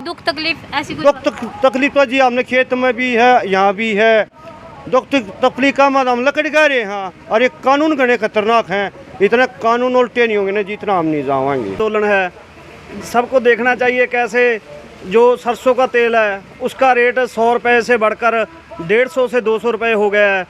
दुख तकलीफ ऐसी कुछ तकलीफ तो जी हमने खेत में भी है, यहाँ भी है। दुख तकलीफ का मतलब हम लकड़ी गा रहे हैं। और ये कानून घने खतरनाक हैं, इतने कानून उल्टे नहीं होंगे ना जितना हम नहीं जाएंगे। आंदोलन है, सबको देखना चाहिए कैसे जो सरसों का तेल है उसका रेट 100 रुपये से बढ़कर 150 से 200 रुपये हो गया है।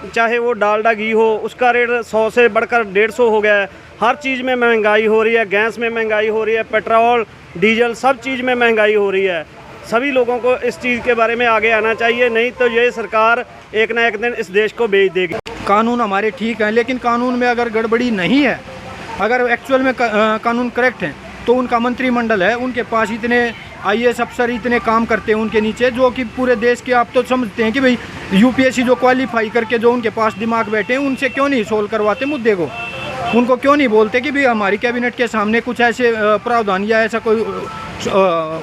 चाहे वो डालडा घी हो उसका रेट 100 से बढ़कर 150 हो गया है। हर चीज़ में महंगाई हो रही है, गैस में महंगाई हो रही है, पेट्रोल डीजल सब चीज़ में महंगाई हो रही है। सभी लोगों को इस चीज़ के बारे में आगे आना चाहिए, नहीं तो ये सरकार एक ना एक दिन इस देश को बेच देगी। कानून हमारे ठीक हैं, लेकिन कानून में अगर गड़बड़ी नहीं है, अगर एक्चुअल में कानून करेक्ट हैं, तो उनका मंत्रिमंडल है, उनके पास इतने IAS अफसर इतने काम करते हैं उनके नीचे, जो कि पूरे देश के आप तो समझते हैं कि भाई UPSC जो क्वालिफाई करके जो उनके पास दिमाग बैठे हैं, उनसे क्यों नहीं सोल्व करवाते मुद्दे को। उनको क्यों नहीं बोलते कि भाई हमारी कैबिनेट के सामने कुछ ऐसे प्रावधान या ऐसा कोई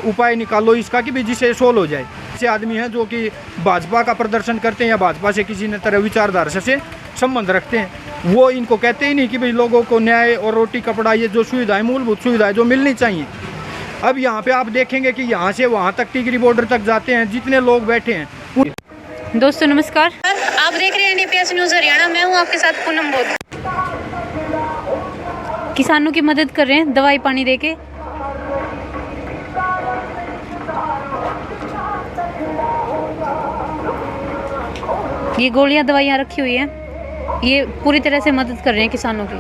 उपाय निकालो इसका कि भाई जिससे सोल्व हो जाए। ऐसे आदमी हैं जो कि भाजपा का प्रदर्शन करते हैं या भाजपा से किसी न तरह विचारधारा से संबंध रखते हैं, वो इनको कहते ही नहीं कि भाई लोगों को न्याय और रोटी कपड़ा ये जो सुविधाएं मूलभूत सुविधाएं जो मिलनी चाहिए। अब यहाँ पे आप देखेंगे कि यहाँ से वहाँ तक टिकरी बॉर्डर तक जाते हैं, जितने लोग बैठे हैं। दोस्तों नमस्कार, आप देख रहे हैं DPS न्यूज़ हरियाणा। मैं हूँ आपके साथ पूनम बोध। किसानों की मदद कर रहे हैं दवाई पानी देके। ये गोलियां दवाइयां रखी हुई हैं, ये पूरी तरह से मदद कर रहे हैं किसानों की।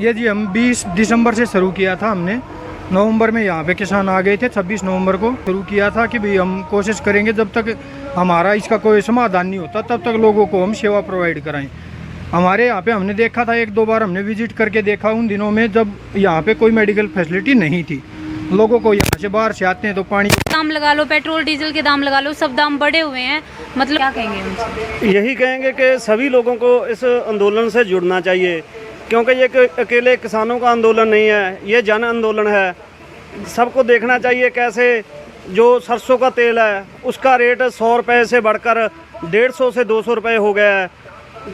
ये जी हम 20 दिसंबर से शुरू किया था, हमने नवंबर में यहाँ पे किसान आ गए थे। 26 नवंबर को शुरू किया था कि भाई हम कोशिश करेंगे जब तक हमारा इसका कोई समाधान नहीं होता तब तक लोगों को हम सेवा प्रोवाइड कराएं। हमारे यहाँ पे हमने देखा था, 1-2 बार हमने विजिट करके देखा उन दिनों में जब यहाँ पे कोई मेडिकल फैसिलिटी नहीं थी। लोगों को यहाँ से बाहर से आते हैं तो पानी दाम लगा लो, पेट्रोल डीजल के दाम लगा लो, सब दाम बढ़े हुए हैं। मतलब क्या कहेंगे उनसे? यही कहेंगे कि सभी लोगों को इस आंदोलन से जुड़ना चाहिए, क्योंकि ये अकेले किसानों का आंदोलन नहीं है, ये जन आंदोलन है। सबको देखना चाहिए कैसे जो सरसों का तेल है उसका रेट 100 रुपये से बढ़कर 150 से 200 रुपये हो गया है।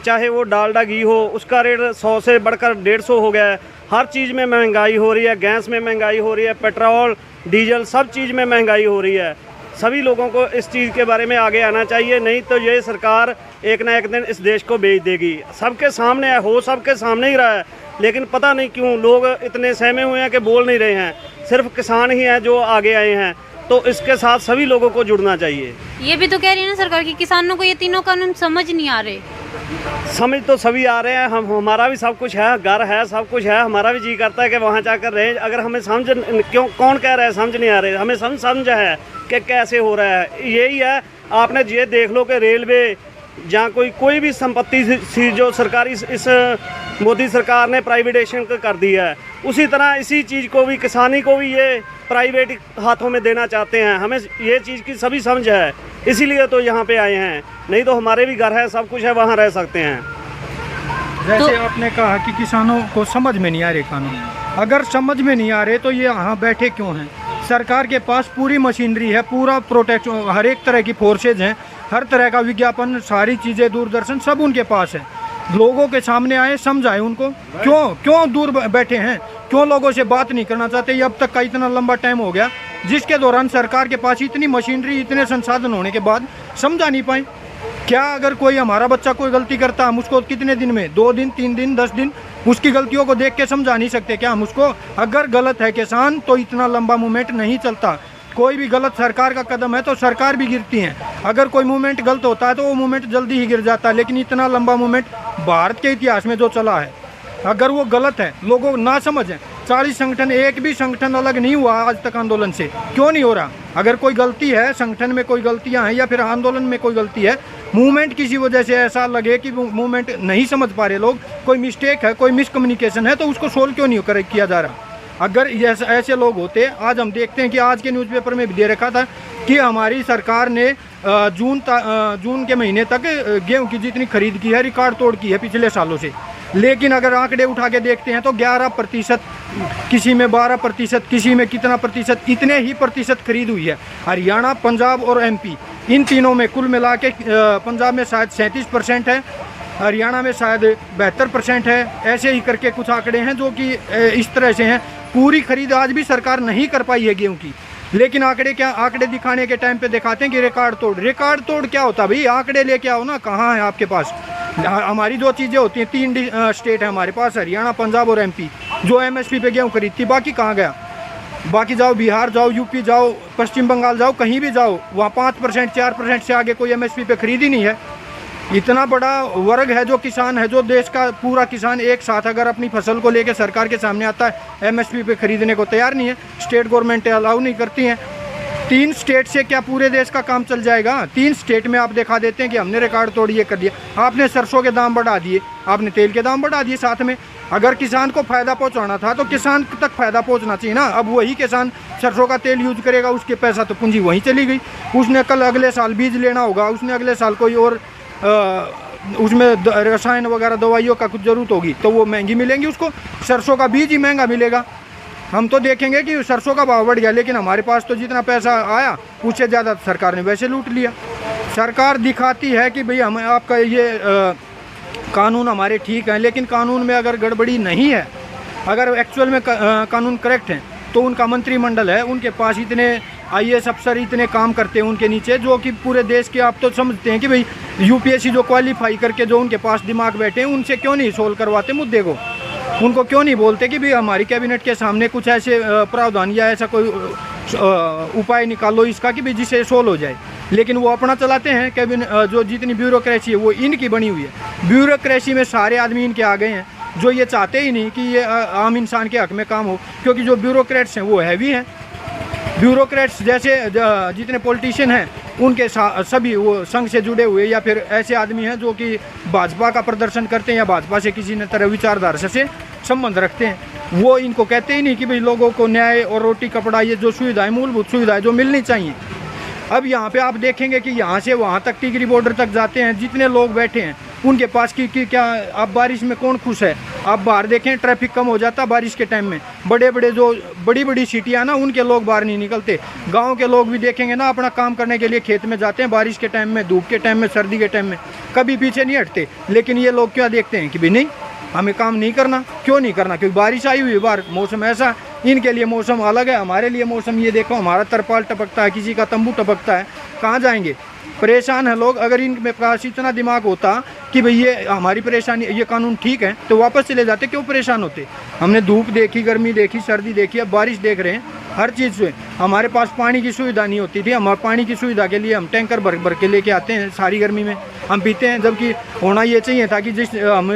चाहे वो डालडा घी हो उसका रेट 100 से बढ़कर 150 हो गया है। हर चीज़ में महंगाई हो रही है, गैस में महंगाई हो रही है, पेट्रोल डीजल सब चीज़ में महंगाई हो रही है। सभी लोगों को इस चीज़ के बारे में आगे आना चाहिए, नहीं तो ये सरकार एक ना एक दिन इस देश को बेच देगी। सबके सामने है, हो सबके सामने ही रहा है, लेकिन पता नहीं क्यों लोग इतने सहमे हुए हैं कि बोल नहीं रहे हैं। सिर्फ किसान ही हैं जो आगे आए हैं, तो इसके साथ सभी लोगों को जुड़ना चाहिए। ये भी तो कह रही है ना सरकार की किसानों को ये तीनों कानून समझ नहीं आ रहे। समझ तो सभी आ रहे हैं, हमारा भी सब कुछ है, घर है, सब कुछ है। हमारा भी जी करता है कि वहाँ जाकर रहे। अगर हमें समझ क्यों, कौन कह रहा है समझ नहीं आ रहे, हमें समझ है कि कैसे हो रहा है। यही है, आपने ये देख लो कि रेलवे जहाँ कोई भी संपत्ति थी जो सरकारी इस मोदी सरकार ने प्राइवेटेशन कर दी है, उसी तरह इसी चीज़ को भी, किसानी को भी ये प्राइवेट हाथों में देना चाहते हैं। हमें ये चीज़ की सभी समझ है, इसीलिए तो यहाँ पे आए हैं, नहीं तो हमारे भी घर है, सब कुछ है, वहाँ रह सकते हैं। जैसे आपने कहा कि किसानों को समझ में नहीं आ रहे कानून, अगर समझ में नहीं आ रहे तो ये यहाँ बैठे क्यों हैं? सरकार के पास पूरी मशीनरी है, पूरा प्रोटेक्शन, हर एक तरह की फोर्सेज हैं, हर तरह का विज्ञापन, सारी चीज़ें, दूरदर्शन सब उनके पास है। लोगों के सामने आए, समझाए उनको। क्यों दूर बैठे हैं? क्यों लोगों से बात नहीं करना चाहते? ये अब तक का इतना लंबा टाइम हो गया जिसके दौरान सरकार के पास इतनी मशीनरी, इतने संसाधन होने के बाद समझा नहीं पाए। क्या अगर कोई हमारा बच्चा कोई गलती करता, हम उसको कितने दिन में, 2 दिन 3 दिन 10 दिन उसकी गलतियों को देख के समझा नहीं सकते क्या हम उसको? अगर गलत है किसान तो इतना लंबा मूवमेंट नहीं चलता। कोई भी गलत सरकार का कदम है तो सरकार भी गिरती है। अगर कोई मूवमेंट गलत होता है तो वो मूवमेंट जल्दी ही गिर जाता है, लेकिन इतना लंबा मूवमेंट भारत के इतिहास में जो चला है, अगर वो गलत है, लोगों ना समझें, 40 संगठन, एक भी संगठन अलग नहीं हुआ आज तक आंदोलन से। क्यों नहीं हो रहा? अगर कोई गलती है, संगठन में कोई गलतियां हैं या फिर आंदोलन में कोई गलती है, मूवमेंट किसी वजह से ऐसा लगे कि मूवमेंट नहीं समझ पा रहे लोग, कोई मिस्टेक है, कोई मिसकम्युनिकेशन है, तो उसको सोल्व क्यों नहीं किया जा रहा? अगर ऐसे लोग होते, आज हम देखते हैं कि आज के न्यूज़पेपर में भी दे रखा था कि हमारी सरकार ने जून के महीने तक गेहूं की जितनी खरीद की है रिकॉर्ड तोड़ की है पिछले सालों से। लेकिन अगर आंकड़े उठा के देखते हैं तो 11%, किसी में 12%, किसी में कितना प्रतिशत, इतने ही प्रतिशत खरीद हुई है। हरियाणा, पंजाब और MP इन तीनों में कुल मिला के पंजाब में शायद 37% है, हरियाणा में शायद 72% है। ऐसे ही करके कुछ आंकड़े हैं जो कि इस तरह से हैं। पूरी खरीद आज भी सरकार नहीं कर पाई है गेहूं की, लेकिन आंकड़े दिखाने के टाइम पे दिखाते हैं कि रिकॉर्ड तोड़ क्या होता है भाई? आंकड़े लेके आओ ना, कहाँ है आपके पास? हमारी जो चीज़ें होती हैं, 3 स्टेट है हमारे पास, हरियाणा, पंजाब और एमपी, जो एमएसपी पे गेहूँ खरीदती, बाकी कहाँ गया? बाकी जाओ बिहार जाओ, यूपी जाओ, पश्चिम बंगाल जाओ, कहीं भी जाओ, वहाँ 5% 4% से आगे कोई एमएसपी पे खरीद ही नहीं है। इतना बड़ा वर्ग है जो किसान है, जो देश का पूरा किसान एक साथ अगर अपनी फसल को लेकर सरकार के सामने आता है, एमएसपी पे खरीदने को तैयार नहीं है। स्टेट गवर्नमेंट अलाउ नहीं करती हैं। 3 स्टेट से क्या पूरे देश का काम चल जाएगा? 3 स्टेट में आप दिखा देते हैं कि हमने रिकॉर्ड तोड़ ये कर दिया। आपने सरसों के दाम बढ़ा दिए, आपने तेल के दाम बढ़ा दिए साथ में। अगर किसान को फ़ायदा पहुंचाना था तो किसान तक फ़ायदा पहुंचना चाहिए ना। अब वही किसान सरसों का तेल यूज करेगा, उसके पैसा तो पूंजी वहीं चली गई। उसने कल अगले साल बीज लेना होगा, उसने अगले साल कोई और उसमें रसायन वगैरह दवाइयों का कुछ ज़रूरत होगी तो वो महंगी मिलेंगी उसको। सरसों का बीज ही महंगा मिलेगा। हम तो देखेंगे कि सरसों का भाव बढ़ गया, लेकिन हमारे पास तो जितना पैसा आया उससे ज़्यादा सरकार ने वैसे लूट लिया। सरकार दिखाती है कि भाई हमें आपका ये कानून हमारे ठीक हैं, लेकिन कानून में अगर गड़बड़ी नहीं है, अगर एक्चुअल में कानून करेक्ट हैं, तो उनका मंत्रिमंडल है, उनके पास इतने आईएएस अफसर इतने काम करते हैं उनके नीचे, जो कि पूरे देश के आप तो समझते हैं कि भाई यूपीएससी जो क्वालिफाई करके जो उनके पास दिमाग बैठे हैं, उनसे क्यों नहीं सोल्व करवाते मुद्दे को? उनको क्यों नहीं बोलते कि भाई हमारी कैबिनेट के सामने कुछ ऐसे प्रावधान या ऐसा कोई उपाय निकालो इसका कि भाई जिससे सोल्व हो जाए? लेकिन वो अपना चलाते हैं। कैबिनेट जो जितनी ब्यूरोक्रेसी है वो इनकी बनी हुई है। ब्यूरोक्रेसी में सारे आदमी इनके आ गए हैं, जो ये चाहते ही नहीं कि ये आम इंसान के हक में काम हो, क्योंकि जो ब्यूरोक्रेट्स हैं वो हैवी हैं। ब्यूरोक्रेट्स जैसे जितने पॉलिटिशियन हैं उनके सभी वो संघ से जुड़े हुए या फिर ऐसे आदमी हैं जो कि भाजपा का प्रदर्शन करते हैं या भाजपा से किसी न तरह विचारधारा से संबंध रखते हैं। वो इनको कहते ही नहीं कि भाई लोगों को न्याय और रोटी कपड़ा, ये जो सुविधाएं, मूलभूत सुविधाएं जो मिलनी चाहिए। अब यहाँ पे आप देखेंगे कि यहाँ से वहाँ तक टिकरी बॉर्डर तक जाते हैं, जितने लोग बैठे हैं उनके पास की क्या, आप बारिश में कौन खुश है? आप बाहर देखें, ट्रैफिक कम हो जाता बारिश के टाइम में। बड़ी बड़ी सिटियाँ ना, उनके लोग बाहर नहीं निकलते। गांव के लोग भी देखेंगे ना, अपना काम करने के लिए खेत में जाते हैं बारिश के टाइम में, धूप के टाइम में, सर्दी के टाइम में, कभी पीछे नहीं हटते। लेकिन ये लोग क्या देखते हैं कि भाई नहीं, हमें काम नहीं करना। क्यों नहीं करना? क्योंकि बारिश आई हुई है, बाहर मौसम ऐसा, इनके लिए मौसम अलग है, हमारे लिए मौसम ये देखो, हमारा तरपाल टपकता है, किसी का तंबू टपकता है, कहाँ जाएंगे? परेशान है लोग। अगर इनके पास इतना दिमाग होता कि भाई ये हमारी परेशानी, ये कानून ठीक है, तो वापस चले जाते। क्यों परेशान होते? हमने धूप देखी, गर्मी देखी, सर्दी देखी, अब बारिश देख रहे हैं। हर चीज़ से हमारे पास पानी की सुविधा नहीं होती थी। हमारे पानी की सुविधा के लिए हम टैंकर भर भर के लेके आते हैं, सारी गर्मी में हम पीते हैं। जबकि होना ये चाहिए था कि जिस हम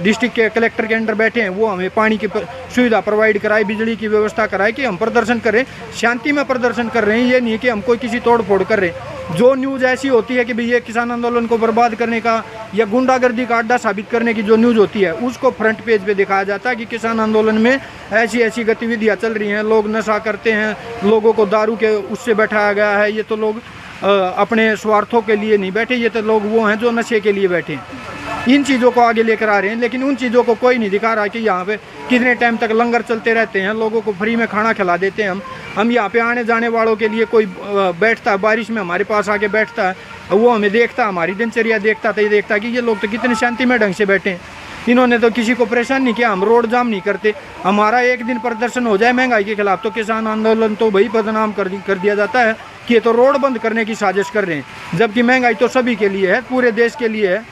डिस्ट्रिक्ट के कलेक्टर के अंडर बैठे हैं वो हमें पानी की सुविधा प्रोवाइड कराए, बिजली की व्यवस्था कराए, कि हम प्रदर्शन करें, शांति में प्रदर्शन कर रहे हैं। ये नहीं कि हम कोई किसी तोड़ फोड़ कर रहे हैं। जो न्यूज़ ऐसी होती है कि भाई ये किसान आंदोलन को बर्बाद करने का या गुंडागर्दी का अड्डा साबित करने की जो न्यूज़ होती है, उसको फ्रंट पेज पे दिखाया जाता है कि किसान आंदोलन में ऐसी ऐसी गतिविधियां चल रही हैं, लोग नशा करते हैं, लोगों को दारू के उससे बैठाया गया है। ये तो लोग अपने स्वार्थों के लिए नहीं बैठे, ये तो लोग वो हैं जो नशे के लिए बैठे हैं। इन चीज़ों को आगे लेकर आ रहे हैं, लेकिन उन चीज़ों को कोई नहीं दिखा रहा कि यहाँ पे कितने टाइम तक लंगर चलते रहते हैं, लोगों को फ्री में खाना खिला देते हैं। हम यहाँ पे आने जाने वालों के लिए कोई बैठता है बारिश में, हमारे पास आके बैठता है, वो हमें देखता, हमारी दिनचर्या देखता था, ये देखता कि ये लोग तो कितने शांति में ढंग से बैठे हैं। इन्होंने तो किसी को परेशान नहीं किया। हम रोड जाम नहीं करते। हमारा एक दिन प्रदर्शन हो जाए महंगाई के खिलाफ तो किसान आंदोलन तो भाई बदनाम कर दिया जाता है कि ये तो रोड बंद करने की साजिश कर रहे हैं। जबकि महंगाई तो सभी के लिए है, पूरे देश के लिए है।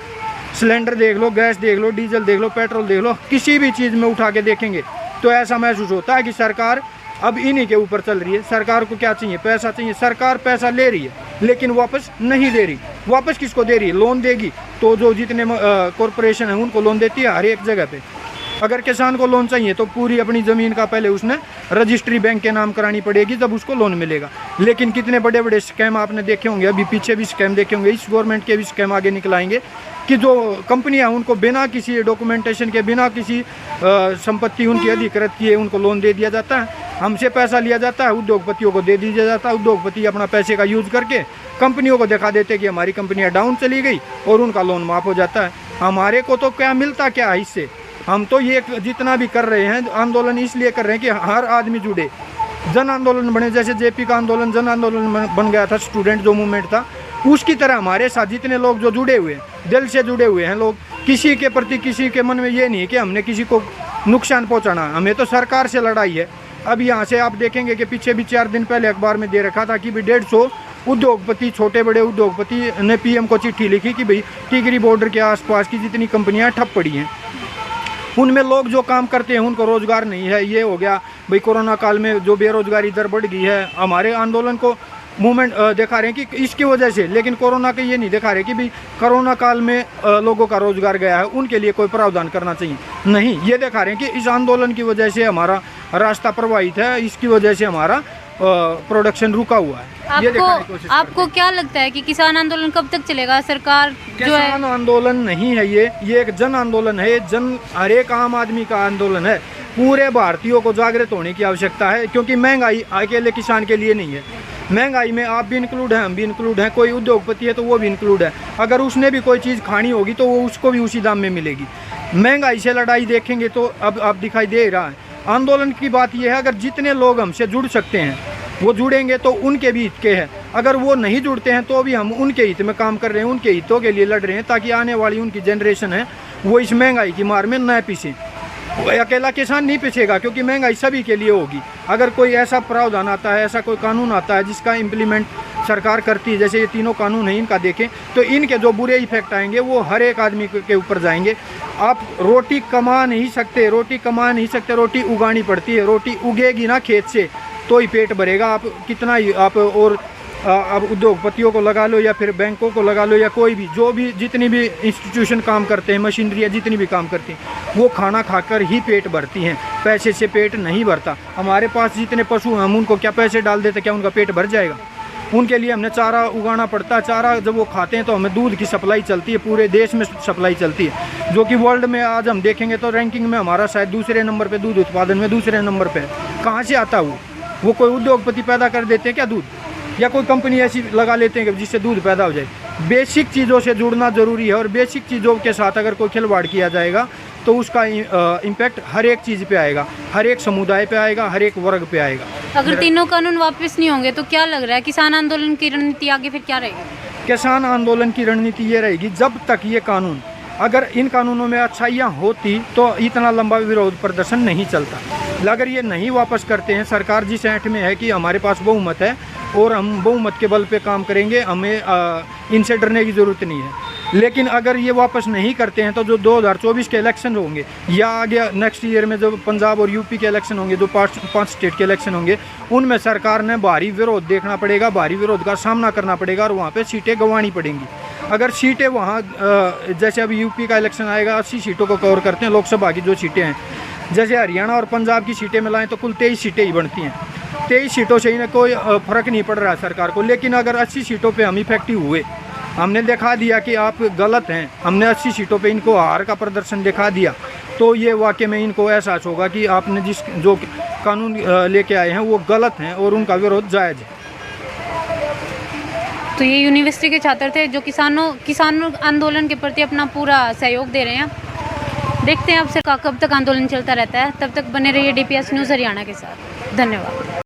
सिलेंडर देख लो, गैस देख लो, डीजल देख लो, पेट्रोल देख लो, किसी भी चीज़ में उठा के देखेंगे तो ऐसा महसूस होता है कि सरकार अब इन्हीं के ऊपर चल रही है। सरकार को क्या चाहिए? पैसा चाहिए। सरकार पैसा ले रही है लेकिन वापस नहीं दे रही। वापस किसको दे रही है? लोन देगी तो जो जितने कॉरपोरेशन है उनको लोन देती है हर एक जगह पे। अगर किसान को लोन चाहिए तो पूरी अपनी ज़मीन का पहले उसने रजिस्ट्री बैंक के नाम करानी पड़ेगी, तब उसको लोन मिलेगा। लेकिन कितने बड़े बड़े स्कैम आपने देखे होंगे, अभी पीछे भी स्कैम देखे होंगे, इस गवर्नमेंट के भी स्कैम आगे निकलाएंगे कि जो कंपनियां उनको बिना किसी डॉक्यूमेंटेशन के, बिना किसी संपत्ति उनकी अधिकृत किए उनको लोन दे दिया जाता है। हमसे पैसा लिया जाता है, उद्योगपतियों को दे दिया जाता है। उद्योगपति अपना पैसे का यूज करके कंपनियों को दिखा देते कि हमारी कंपनियां डाउन चली गई और उनका लोन माफ़ हो जाता है। हमारे को तो क्या मिलता क्या है इससे? हम तो ये जितना भी कर रहे हैं आंदोलन इसलिए कर रहे हैं कि हर आदमी जुड़े, जन आंदोलन बने। जैसे जेपी का आंदोलन जन आंदोलन बन गया था, स्टूडेंट जो मूवमेंट था उसकी तरह हमारे साथ जितने लोग जो जुड़े हुए हैं, दिल से जुड़े हुए हैं लोग, किसी के प्रति किसी के मन में ये नहीं है कि हमने किसी को नुकसान पहुंचाना। हमें तो सरकार से लड़ाई है। अब यहाँ से आप देखेंगे कि पीछे भी 4 दिन पहले अखबार में दे रखा था कि भाई 150 उद्योगपति, छोटे बड़े उद्योगपति ने पीएम को चिट्ठी लिखी कि भाई टिहरी बॉर्डर के आसपास की जितनी कंपनियां ठप पड़ी हैं, उनमें लोग जो काम करते हैं उनको रोज़गार नहीं है। ये हो गया भाई कोरोना काल में जो बेरोजगारी दर बढ़ गई है, हमारे आंदोलन को मूवमेंट दिखा रहे हैं कि इसकी वजह से, लेकिन कोरोना के ये नहीं दिखा रहे कि भाई कोरोना काल में लोगों का रोज़गार गया है, उनके लिए कोई प्रावधान करना चाहिए। नहीं, ये दिखा रहे हैं कि इस आंदोलन की वजह से हमारा रास्ता प्रभावित है, इसकी वजह से हमारा प्रोडक्शन रुका हुआ है। ये दिखाने की कोशिश आपको क्या लगता है कि किसान आंदोलन कब तक चलेगा? सरकार जो है, किसान आंदोलन नहीं है ये एक जन आंदोलन है, हर एक आम आदमी का आंदोलन है। पूरे भारतीयों को जागृत होने की आवश्यकता है, क्योंकि महंगाई अकेले किसान के लिए नहीं है। महंगाई में आप भी इंक्लूड हैं, हम भी इंक्लूड हैं, कोई उद्योगपति है तो वो भी इंक्लूड है। अगर उसने भी कोई चीज़ खानी होगी तो वो उसको भी उसी दाम में मिलेगी। महंगाई से लड़ाई देखेंगे तो अब दिखाई दे रहा है। आंदोलन की बात यह है, अगर जितने लोग हमसे जुड़ सकते हैं वो जुड़ेंगे तो उनके भी हित के हैं। अगर वो नहीं जुड़ते हैं तो भी हम उनके हित में काम कर रहे हैं, उनके हितों के लिए लड़ रहे हैं, ताकि आने वाली उनकी जनरेशन है वो इस महंगाई की मार में न पीछे। अकेला किसान नहीं पिछेगा, क्योंकि महंगाई सभी के लिए होगी। अगर कोई ऐसा प्रावधान आता है, ऐसा कोई कानून आता है जिसका इम्प्लीमेंट सरकार करती है, जैसे ये तीनों कानून है इनका देखें, तो इनके जो बुरे इफेक्ट आएंगे वो हर एक आदमी के ऊपर जाएंगे। आप रोटी कमा नहीं सकते, रोटी उगानी पड़ती है। रोटी उगेगी ना खेत से तो ही पेट भरेगा। आप कितना ही आप और अब उद्योगपतियों को लगा लो या फिर बैंकों को लगा लो या कोई भी जो भी जितनी भी इंस्टीट्यूशन काम करते हैं, मशीनरी या जितनी भी काम करती हैं, वो खाना खाकर ही पेट भरती हैं, पैसे से पेट नहीं भरता। हमारे पास जितने पशु हैं, हम उनको क्या पैसे डाल देते, क्या उनका पेट भर जाएगा? उनके लिए हमने चारा उगाना पड़ता है। चारा जब वो खाते हैं तो हमें दूध की सप्लाई चलती है, पूरे देश में सप्लाई चलती है, जो कि वर्ल्ड में आज हम देखेंगे तो रैंकिंग में हमारा शायद दूसरे नंबर पे, दूध उत्पादन में दूसरे नंबर पे। कहाँ से आता है वो कोई उद्योगपति पैदा कर देते हैं क्या दूध, या कोई कंपनी ऐसी लगा लेते हैं जिससे दूध पैदा हो जाए? बेसिक चीज़ों से जुड़ना ज़रूरी है, और बेसिक चीज़ों के साथ अगर कोई खिलवाड़ किया जाएगा तो उसका इम्पैक्ट हर एक चीज़ पे आएगा, हर एक समुदाय पे आएगा, हर एक वर्ग पे आएगा। अगर तीनों कानून वापस नहीं होंगे तो क्या लग रहा है किसान आंदोलन की रणनीति आगे फिर क्या रहेगी? किसान आंदोलन की रणनीति ये रहेगी, जब तक ये कानून, अगर इन कानूनों में अच्छाइयाँ होती तो इतना लंबा विरोध प्रदर्शन नहीं चलता। अगर ये नहीं वापस करते हैं, सरकार जिस ऐंठ में है कि हमारे पास बहुमत है और हम बहुमत के बल पे काम करेंगे, हमें इनसे डरने की ज़रूरत नहीं है। लेकिन अगर ये वापस नहीं करते हैं तो जो 2024 के इलेक्शन होंगे या आगे नेक्स्ट ईयर में जो पंजाब और यूपी के इलेक्शन होंगे, जो 5 स्टेट के इलेक्शन होंगे, उनमें सरकार ने भारी विरोध देखना पड़ेगा, भारी विरोध का सामना करना पड़ेगा और वहाँ पे सीटें गंवानी पड़ेंगी। अगर सीटें वहाँ जैसे अभी यूपी का इलेक्शन आएगा, 80 सीटों को कवर करते हैं लोकसभा की जो सीटें हैं, जैसे हरियाणा और पंजाब की सीटें मिलाएं तो कुल 23 सीटें ही बनती हैं। 23 सीटों से इन्हें कोई फ़र्क नहीं पड़ रहा है सरकार को। लेकिन अगर 80 सीटों पे हम इफेक्टिव हुए, हमने दिखा दिया कि आप गलत हैं, हमने 80 सीटों पे इनको हार का प्रदर्शन दिखा दिया, तो ये वाकई में इनको एहसास होगा कि आपने जो कानून लेके आए हैं वो गलत हैं और उनका विरोध जायज़ है। तो ये यूनिवर्सिटी के छात्र थे जो किसानों आंदोलन के प्रति अपना पूरा सहयोग दे रहे हैं। देखते हैं अब से कब तक आंदोलन चलता रहता है। तब तक बने रहिए DPS न्यूज़ हरियाणा के साथ। धन्यवाद।